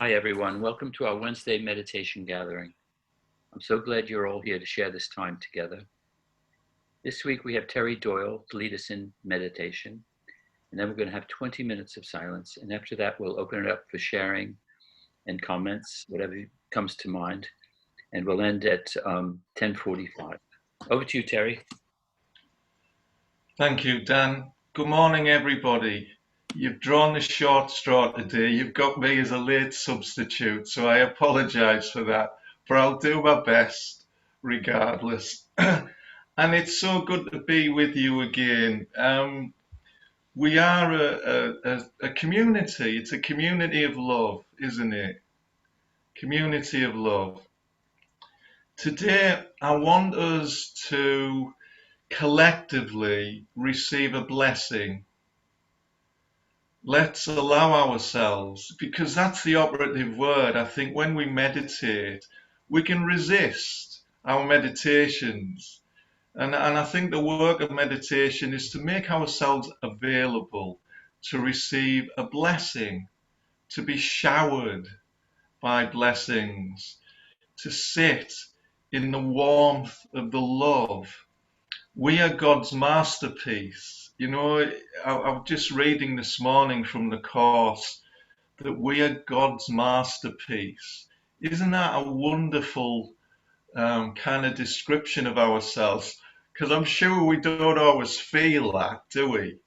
Hi, everyone. Welcome to our Wednesday meditation gathering. I'm so glad you're all here to share this time together. This week we have Terry Doyle to lead us in meditation, and then we're going to have 20 minutes of silence. And after that, we'll open it up for sharing and comments, whatever comes to mind. And we'll end at 10:45. Over to you, Terry. Thank you, Dan. Good morning, everybody. You've drawn the short straw today. You've got me as a late substitute, so I apologise for that, but I'll do my best regardless. And it's so good to be with you again. We are a community. It's a community of love, isn't it? Community of love. Today, I want us to collectively receive a blessing. Let's allow ourselves, because that's the operative word. I think when we meditate, we can resist our meditations. And I think the work of meditation is to make ourselves available to receive a blessing, to be showered by blessings, to sit in the warmth of the love. We are God's masterpiece. You know, I'm just reading this morning from the course that we are God's masterpiece. Isn't that a wonderful kind of description of ourselves? Because I'm sure we don't always feel that, do we?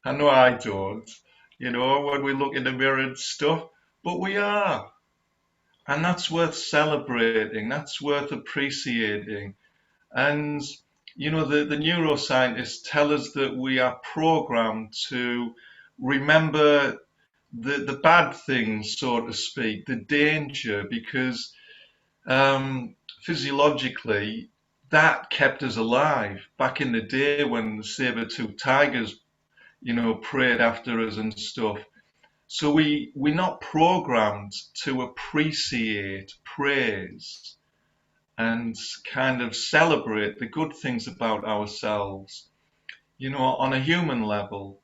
I know I don't, you know, when we look in the mirror and stuff, but we are. And that's worth celebrating, that's worth appreciating. And you know, the neuroscientists tell us that we are programmed to remember the bad things, so to speak, the danger, because physiologically that kept us alive back in the day when the saber-toothed tigers, you know, preyed after us and stuff. So we're not programmed to appreciate, praise, and kind of celebrate the good things about ourselves, you know, on a human level.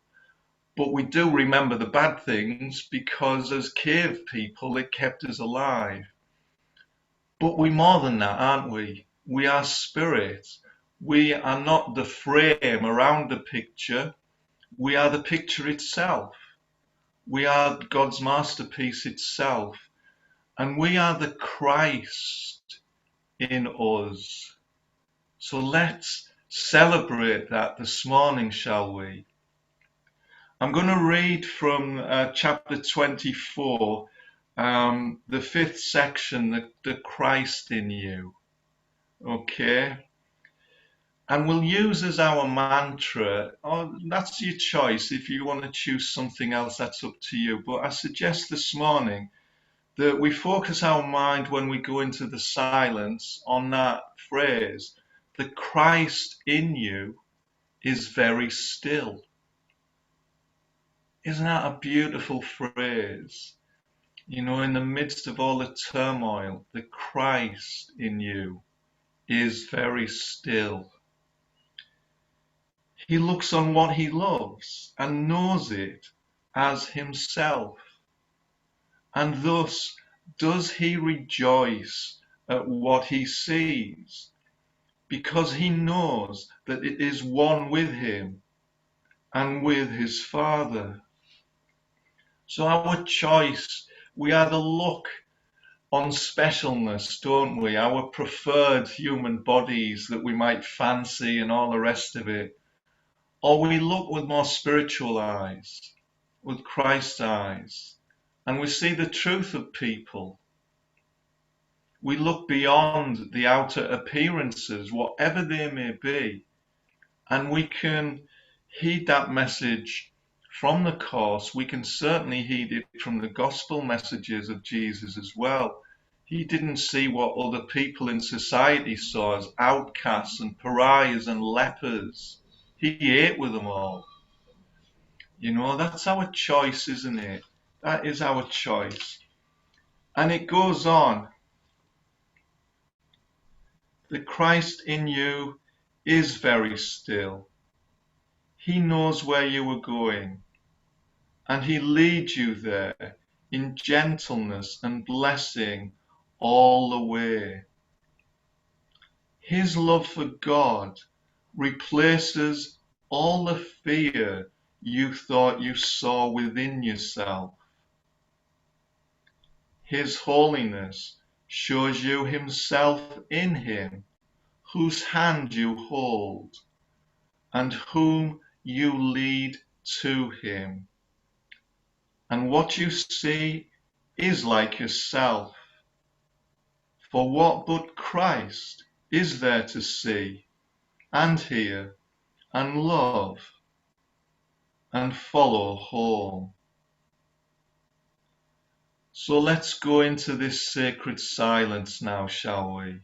But we do remember the bad things because as cave people, it kept us alive. But we're more than that, aren't we? We are spirit. We are not the frame around the picture. We are the picture itself. We are God's masterpiece itself. And we are the Christ in us. So let's celebrate that this morning, shall we? I'm going to read from chapter 24, the fifth section, the Christ in you. Okay? And we'll use as our mantra, or that's your choice. If you want to choose something else, that's up to you. But I suggest this morning that we focus our mind when we go into the silence on that phrase, the Christ in you is very still. Isn't that a beautiful phrase? You know, in the midst of all the turmoil, the Christ in you is very still. He looks on what he loves and knows it as himself. And thus does he rejoice at what he sees, because he knows that it is one with him and with his Father. So our choice, we either look on specialness, don't we? Our preferred human bodies that we might fancy and all the rest of it. Or we look with more spiritual eyes, with Christ's eyes, and we see the truth of people. We look beyond the outer appearances, whatever they may be, and we can heed that message from the Course. We can certainly heed it from the gospel messages of Jesus as well. He didn't see what other people in society saw as outcasts and pariahs and lepers. He ate with them all. You know, that's our choice, isn't it? That is our choice. And it goes on. The Christ in you is very still. He knows where you are going, and he leads you there in gentleness and blessing all the way. His love for God replaces all the fear you thought you saw within yourself. His holiness shows you himself in him, whose hand you hold, and whom you lead to him. And what you see is like yourself. For what but Christ is there to see and hear and love and follow home? So let's go into this sacred silence now, shall we?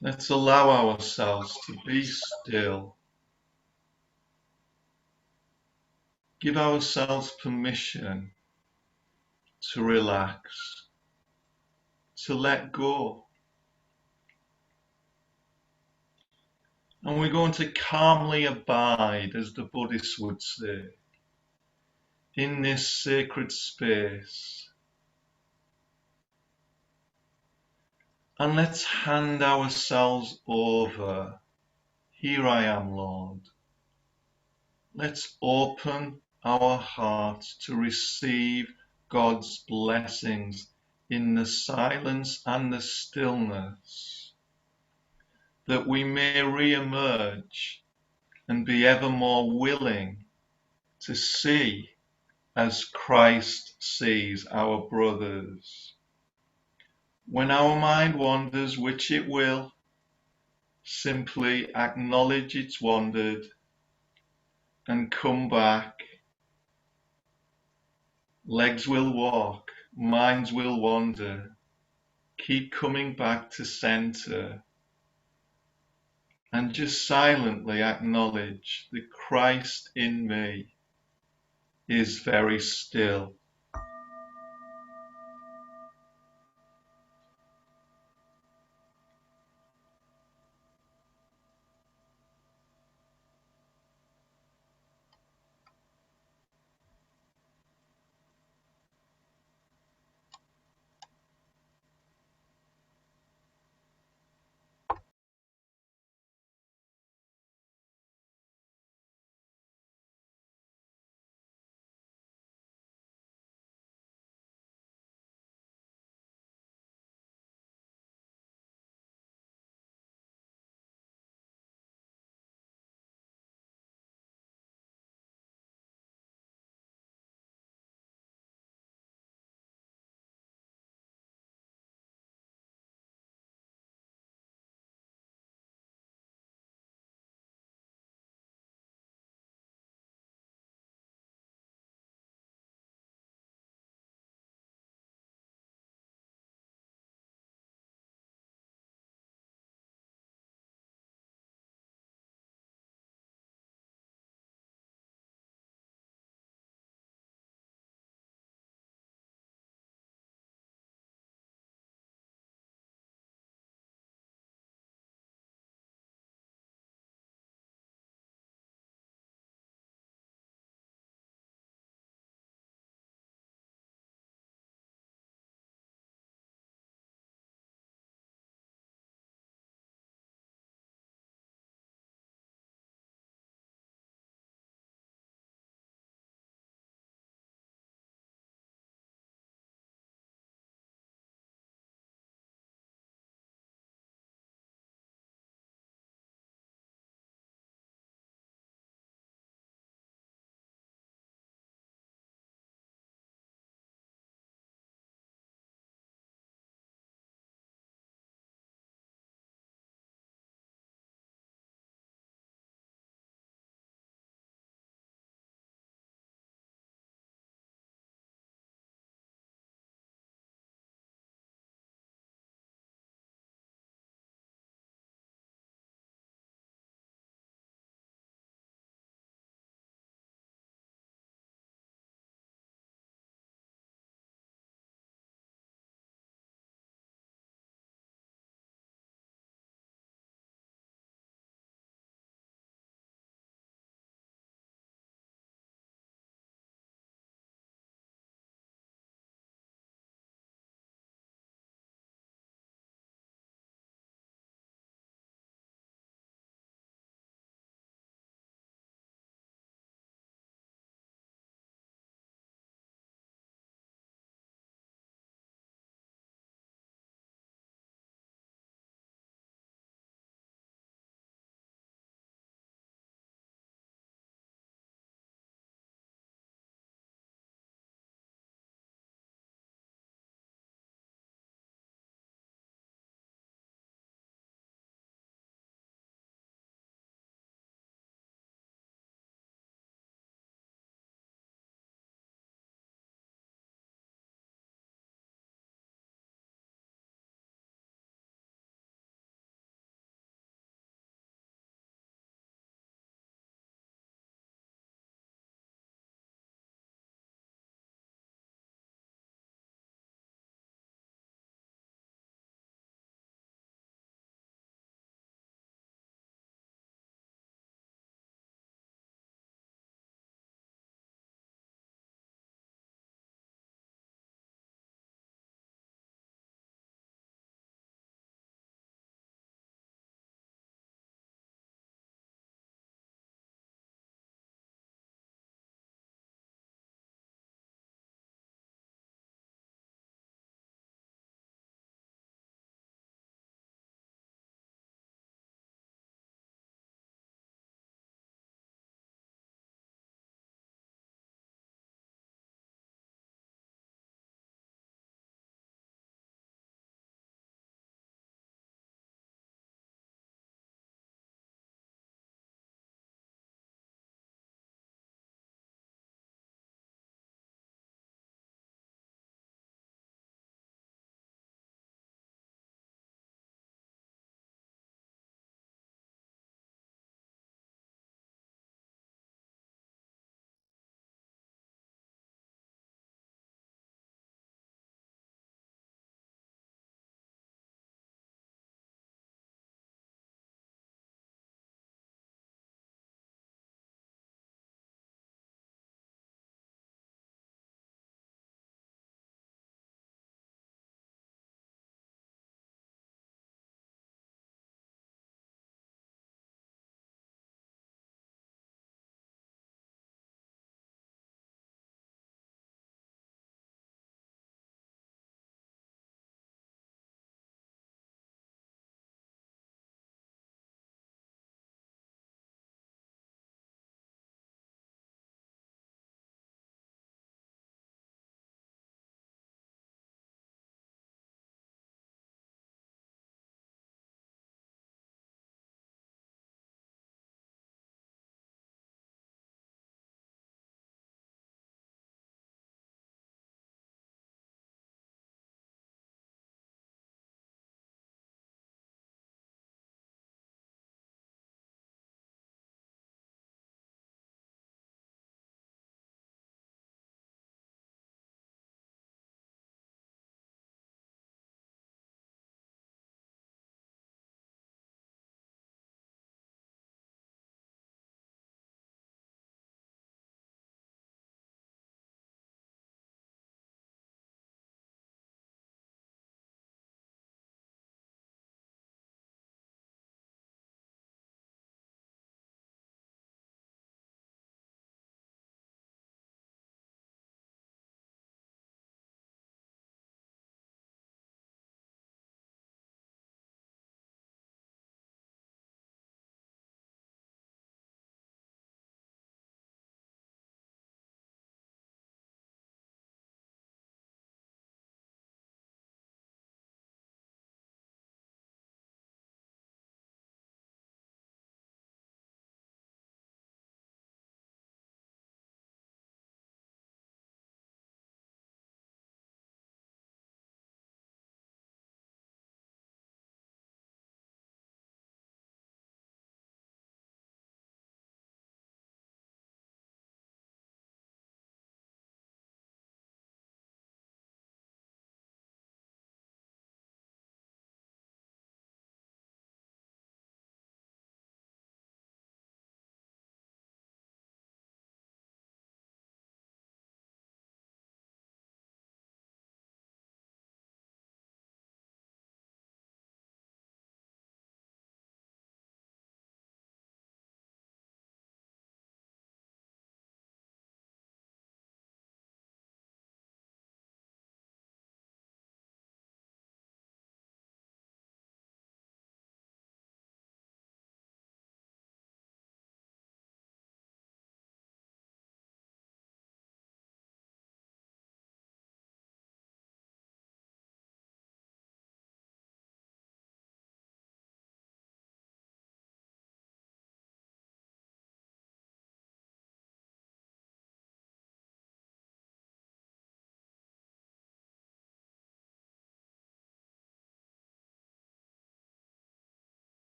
Let's allow ourselves to be still. Give ourselves permission to relax, to let go. And we're going to calmly abide, as the Buddhists would say, in this sacred space. And let's hand ourselves over. Here I am, Lord. Let's open our hearts to receive God's blessings in the silence and the stillness, that we may re-emerge and be ever more willing to see as Christ sees our brothers. When our mind wanders, which it will, simply acknowledge it's wandered and come back. Legs will walk, minds will wander. Keep coming back to center and just silently acknowledge that Christ in me is very still.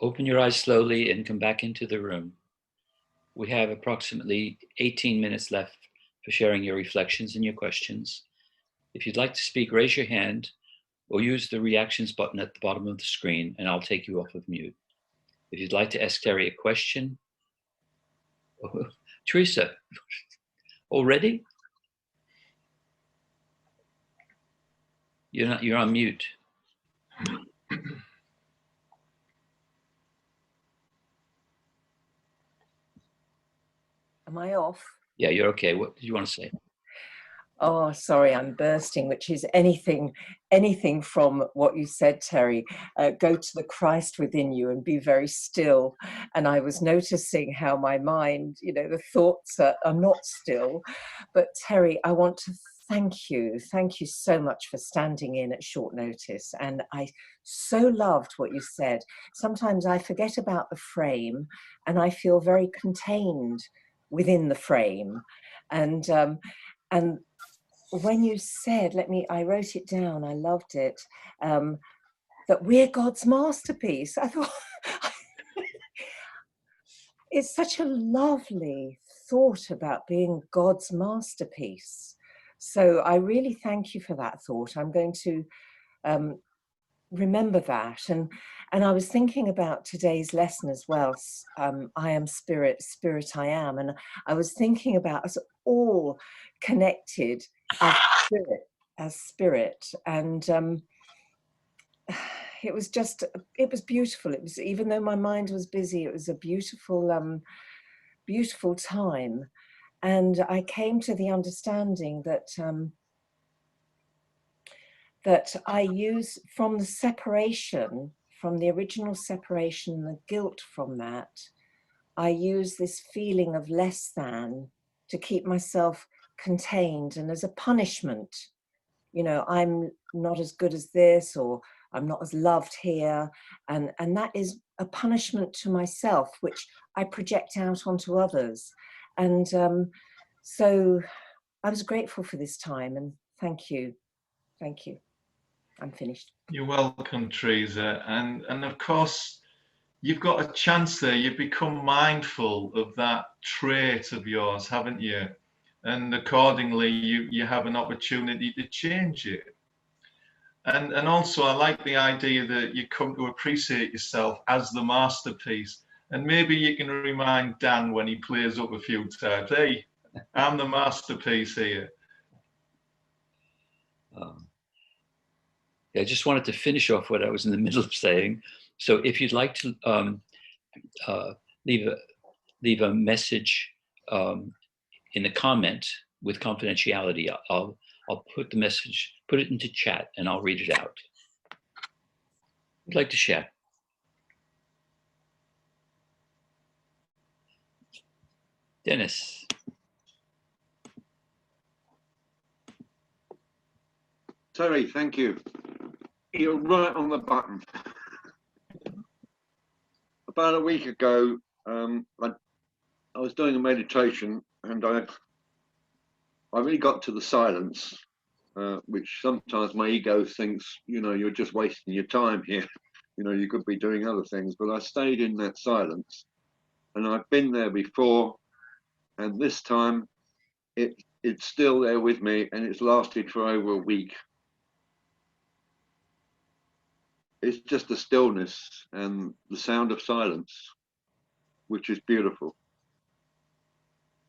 Open your eyes slowly and come back into the room. We have approximately 18 minutes left for sharing your reflections and your questions. If you'd like to speak, raise your hand or use the reactions button at the bottom of the screen and I'll take you off of mute. If you'd like to ask Terry a question, Teresa, already? You're on mute. Am I off? Yeah, you're okay. What did you want to say? Oh, sorry, I'm bursting, which is anything from what you said, Terry. Go to the Christ within you and be very still. And I was noticing how my mind, the thoughts are not still. But Terry, I want to thank you. Thank you so much for standing in at short notice. And I so loved what you said. Sometimes I forget about the frame and I feel very contained within the frame. And when you said, I wrote it down, I loved it, that we're God's masterpiece. I thought, it's such a lovely thought about being God's masterpiece. So I really thank you for that thought. I'm going to remember that. And I was thinking about today's lesson as well. I am spirit, spirit I am. And I was thinking about us all connected as spirit. And it was beautiful. It was, even though my mind was busy, it was a beautiful, beautiful time. And I came to the understanding that that I use from the separation, from the original separation, the guilt from that, I use this feeling of less than to keep myself contained, and as a punishment, I'm not as good as this, or I'm not as loved here, and that is a punishment to myself, which I project out onto others. And so I was grateful for this time, and thank you. I'm finished. You're welcome, Teresa. And of course, you've got a chance there. You've become mindful of that trait of yours, haven't you? And accordingly, you have an opportunity to change it. And also, I like the idea that you come to appreciate yourself as the masterpiece. And maybe you can remind Dan when he plays up a few times, hey, I'm the masterpiece here. I just wanted to finish off what I was in the middle of saying. So if you'd like to leave a message in the comment with confidentiality, I'll put the message, put it into chat, and I'll read it out. I'd like to share. Dennis. Terry, thank you. You're right on the button. About a week ago, I was doing a meditation, and I really got to the silence, which sometimes my ego thinks, you're just wasting your time here. You could be doing other things, but I stayed in that silence, and I've been there before, and this time it's still there with me, and it's lasted for over a week. It's just the stillness and the sound of silence, which is beautiful.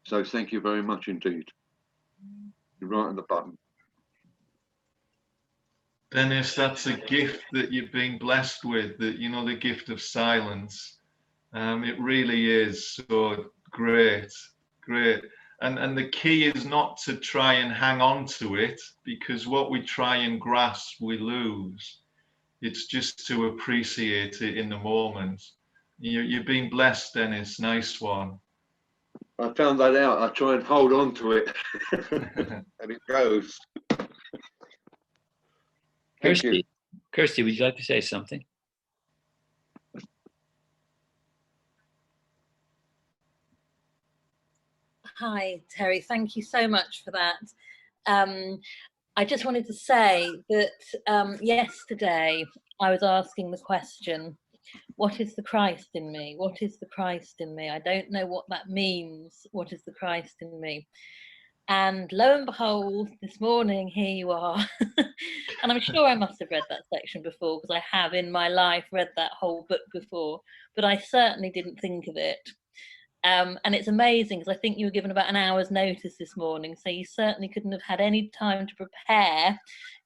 So thank you very much indeed. You're right on the button. Dennis, that's a gift that you've been blessed with, the gift of silence. It really is so great. And the key is not to try and hang on to it, because what we try and grasp, we lose. It's just to appreciate it in the moment. You've been blessed, Dennis. Nice one. I found that out. I try and hold on to it, and it goes. Kirsty, would you like to say something? Hi, Terry. Thank you so much for that. I just wanted to say that yesterday I was asking the question, what is the Christ in me? What is the Christ in me? I don't know what that means. What is the Christ in me? And lo and behold, this morning, here you are. And I'm sure I must have read that section before, because I have in my life read that whole book before, but I certainly didn't think of it. And it's amazing, because I think you were given about an hour's notice this morning, so you certainly couldn't have had any time to prepare.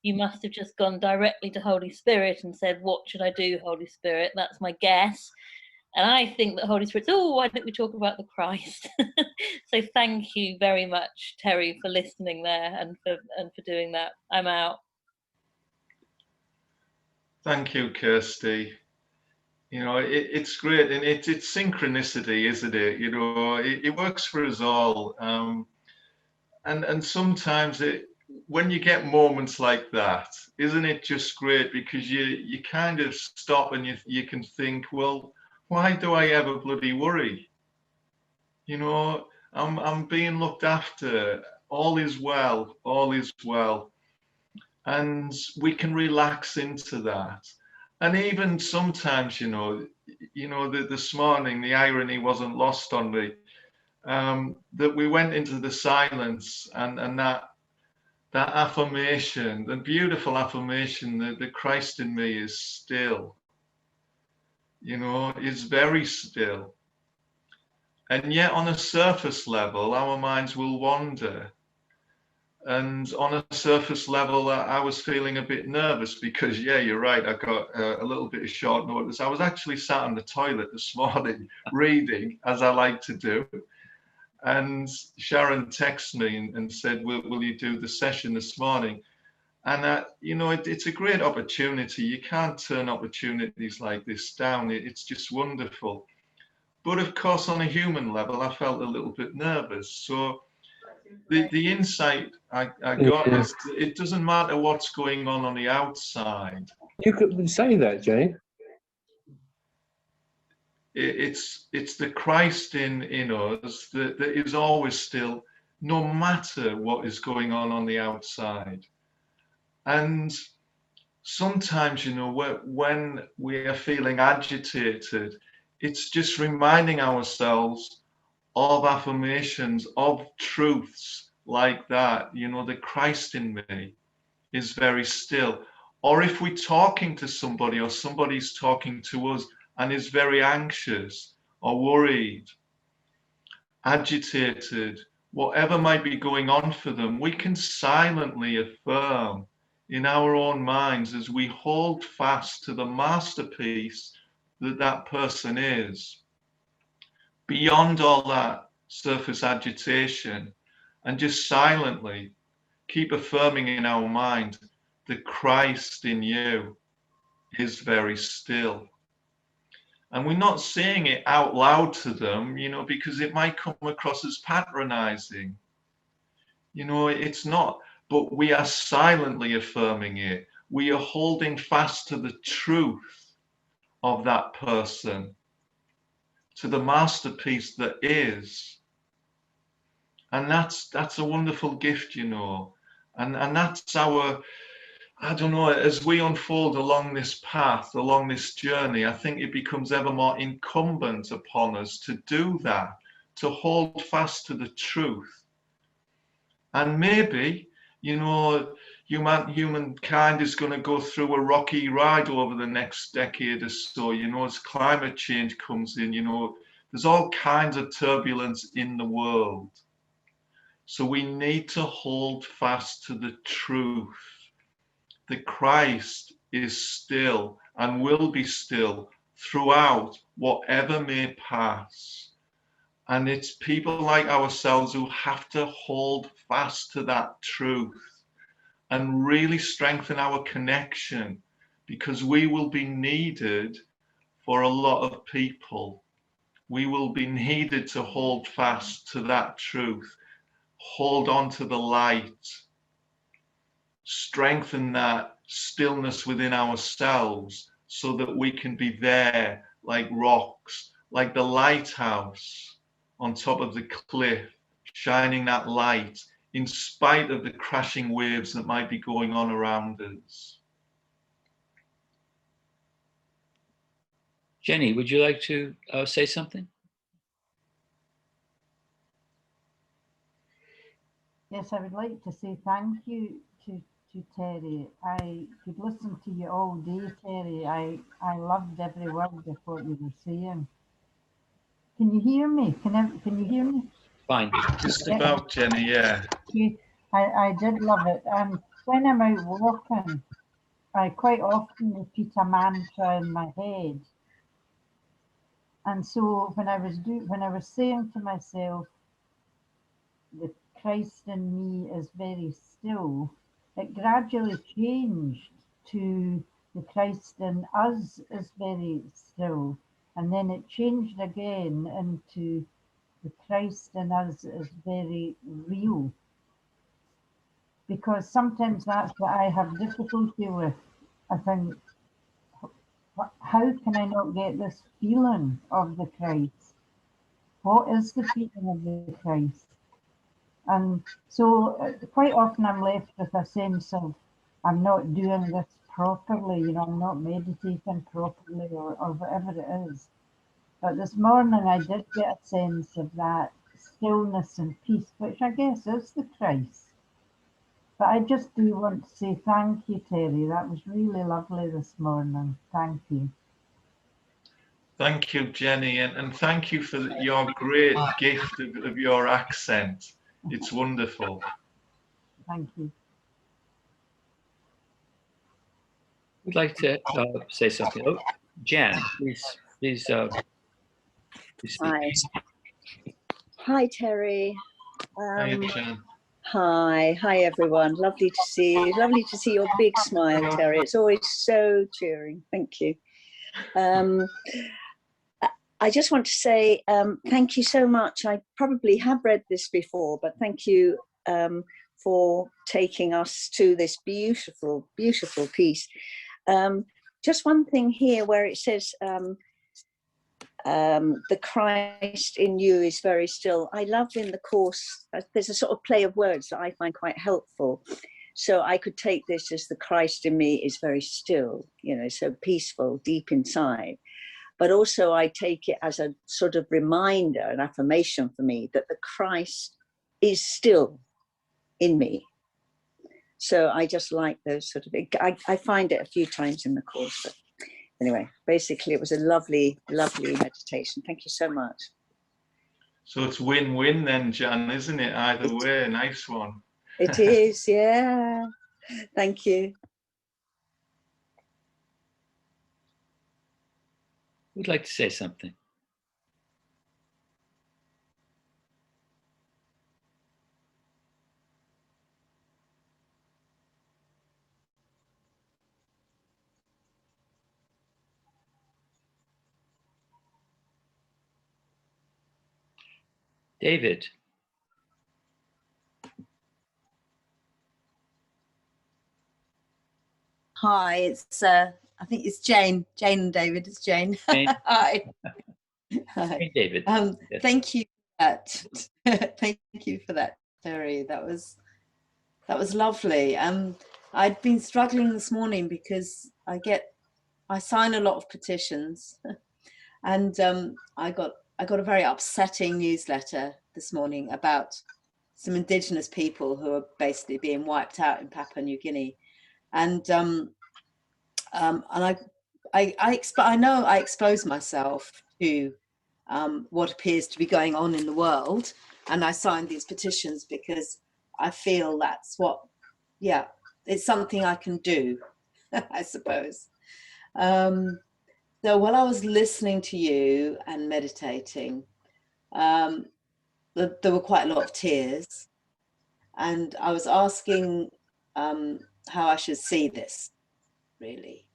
You must have just gone directly to Holy Spirit and said, what should I do, Holy Spirit? That's my guess. And I think that Holy Spirit's, oh, why don't we talk about the Christ? So thank you very much, Terry, for listening there and for doing that. I'm out. Thank you, Kirsty. You know, it's great, and it's synchronicity, isn't it? You know, it works for us all. And sometimes when you get moments like that, isn't it just great? Because you kind of stop and you can think, well, why do I ever bloody worry? You know, I'm being looked after. All is well. All is well. And we can relax into that. And even sometimes, this morning the irony wasn't lost on me, that we went into the silence, and that affirmation, the beautiful affirmation that the Christ in me is still, is very still. And yet on a surface level, our minds will wander. And on a surface level, I was feeling a bit nervous because, yeah, you're right, I got a little bit of short notice. I was actually sat on the toilet this morning reading, as I like to do. And Sharon texted me and said, will you do the session this morning? And, it's a great opportunity. You can't turn opportunities like this down. It's just wonderful. But of course, on a human level, I felt a little bit nervous. So the insight I got is it doesn't matter what's going on the outside. You could say that, Jane. It's the Christ in us that is always still, no matter what is going on the outside. And sometimes, when we are feeling agitated, it's just reminding ourselves of affirmations, of truths like that. The Christ in me is very still. Or if we're talking to somebody or somebody's talking to us and is very anxious or worried, agitated, whatever might be going on for them, we can silently affirm in our own minds as we hold fast to the masterpiece that person is, beyond all that surface agitation, and just silently keep affirming in our mind, the Christ in you is very still. And we're not saying it out loud to them, because it might come across as patronizing. It's not, but we are silently affirming it. We are holding fast to the truth of that person, to the masterpiece that is. And that's a wonderful gift, and that's our, I don't know, as we unfold along this path, along this journey, I think it becomes ever more incumbent upon us to do that, to hold fast to the truth. And maybe, humankind is going to go through a rocky ride over the next decade or so, as climate change comes in, there's all kinds of turbulence in the world. So we need to hold fast to the truth. The Christ is still and will be still throughout whatever may pass. And it's people like ourselves who have to hold fast to that truth and really strengthen our connection, because we will be needed for a lot of people. We will be needed to hold fast to that truth, hold on to the light, strengthen that stillness within ourselves so that we can be there like rocks, like the lighthouse on top of the cliff, shining that light in spite of the crashing waves that might be going on around us. Jenny, would you like to say something? Yes, I would like to say thank you to Terry. I could listen to you all day, Terry. I loved every word of what you were saying. Can you hear me? Can you hear me? Fine. Just Yeah. about, Jenny, yeah. I did love it. And when I'm out walking, I quite often repeat a mantra in my head. And so when I was saying to myself, the Christ in me is very still, it gradually changed to the Christ in us is very still. And then it changed again into the Christ in us is very real. Because sometimes that's what I have difficulty with. I think, how can I not get this feeling of the Christ? What is the feeling of the Christ? And so quite often I'm left with a sense of I'm not doing this properly, you know, I'm not meditating properly or whatever it is. But this morning I did get a sense of that stillness and peace, which I guess is the Christ. But I just do want to say thank you, Terry. That was really lovely this morning. Thank you. Thank you, Jenny, and thank you for your great gift of your accent. It's wonderful. Thank you. Would like to say something. Oh, Jan, please speak. Hi. Hi, Terry. Hi, Jan. Hi everyone. Lovely to see you. Lovely to see your big smile, Terry. It's always so cheering. Thank you. I just want to say thank you so much. I probably have read this before, but thank you for taking us to this beautiful, beautiful piece. Just one thing here where it says, the Christ in you is very still. I love in the course, there's a sort of play of words that I find quite helpful. So I could take this as the Christ in me is very still, you know, so peaceful, deep inside. But also I take it as a sort of reminder, an affirmation for me that the Christ is still in me. So I just like those sort of, I find it a few times in the course. But anyway, basically it was a lovely, lovely meditation. Thank you so much. So it's win-win then, Jan, isn't it? Either way, nice one. It is, yeah. Thank you. Would like to say something. David. Hi, it's I think it's Jane. Jane and David. It's Jane. Jane. Hi. Hi. Hey, David. Yes. Thank you for that. Thank you for that, Terry. That was lovely. I'd been struggling this morning because I sign a lot of petitions, and I got a very upsetting newsletter this morning about some Indigenous people who are basically being wiped out in Papua New Guinea. And I know I expose myself to what appears to be going on in the world, and I signed these petitions because I feel that's what, yeah, it's something I can do, I suppose. So while I was listening to you and meditating, there were quite a lot of tears, and I was asking how I should see this, really.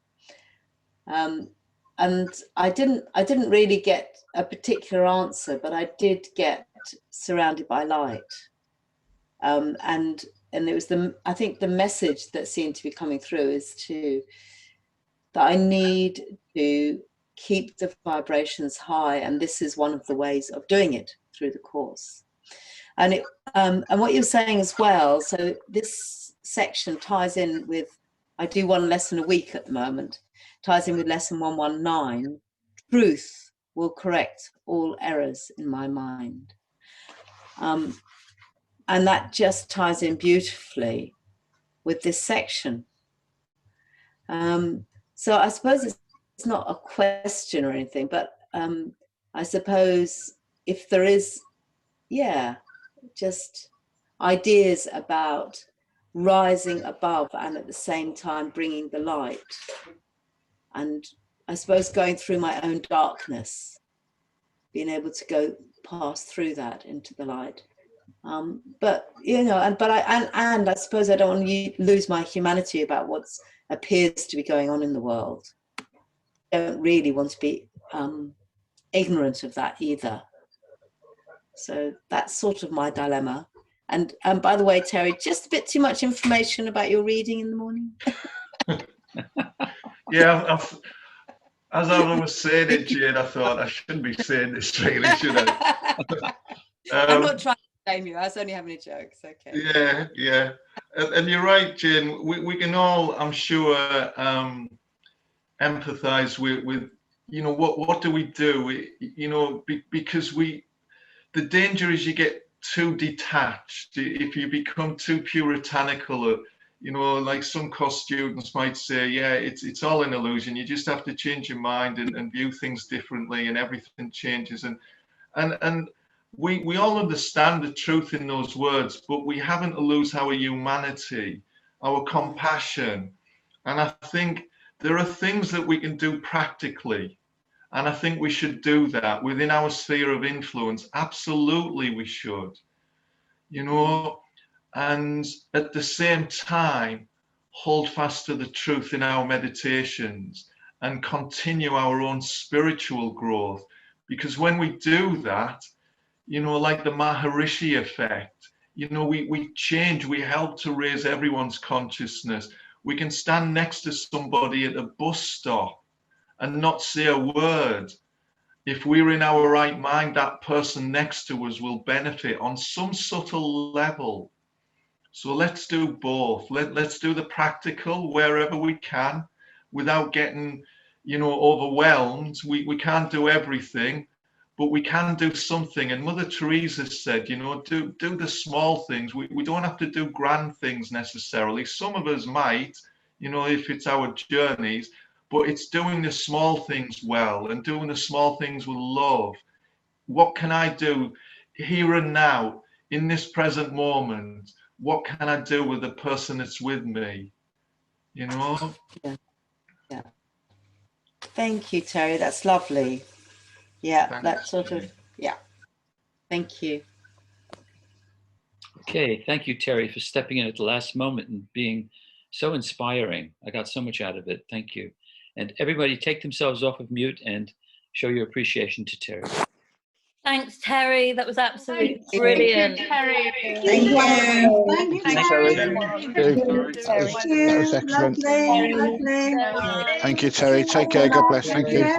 And I didn't really get a particular answer, but I did get surrounded by light. And it was I think the message that seemed to be coming through is that I need to keep the vibrations high, and this is one of the ways of doing it through the course. And what you're saying as well, so this section ties in with, I do one lesson a week at the moment, ties in with lesson 119, truth will correct all errors in my mind. And that just ties in beautifully with this section. So I suppose it's not a question or anything, but I suppose if there is, just ideas about rising above and at the same time bringing the light. And I suppose going through my own darkness, being able to go pass through that into the light. But you know, and I suppose I don't want to lose my humanity about what appears to be going on in the world. I don't really want to be ignorant of that either. So that's sort of my dilemma. And by the way, Terry, just a bit too much information about your reading in the morning. Yeah, as I was saying it, Jane, I thought I shouldn't be saying this really, should I? I'm not trying to blame you. I was only having a joke. It's okay. Yeah. And you're right, Jane. We can all, I'm sure, empathise with you know, what do we do? You know, because the danger is you get too detached. If you become too puritanical, or, you know, like some course students might say, yeah, it's all an illusion. You just have to change your mind and view things differently, and everything changes. And we all understand the truth in those words, but we haven't to lose our humanity, our compassion. And I think there are things that we can do practically. And I think we should do that within our sphere of influence. Absolutely, we should. You know, and at the same time, hold fast to the truth in our meditations and continue our own spiritual growth. Because when we do that, you know, like the Maharishi effect, you know, we change, we help to raise everyone's consciousness. We can stand next to somebody at a bus stop and not say a word. If we're in our right mind, that person next to us will benefit on some subtle level. So let's do both. Let's do the practical wherever we can without getting, you know, overwhelmed. We can't do everything, but we can do something. And Mother Teresa said, you know, do the small things. We don't have to do grand things necessarily. Some of us might, you know, if it's our journeys, but it's doing the small things well and doing the small things with love. What can I do here and now in this present moment? What can I do with the person that's with me? You know? Yeah. Thank you, Terry. That's lovely. Yeah, Thanks, that sort Jane. of, yeah. Thank you. Okay, thank you, Terry, for stepping in at the last moment and being so inspiring. I got so much out of it. Thank you. And everybody take themselves off of mute and show your appreciation to Terry. Thanks, Terry. That was absolutely brilliant. Terry. Thank you. Thank you, Thanks, Terry. Terry. That was That was excellent. lovely. Thank you, Terry. Take care. God bless. Thank you.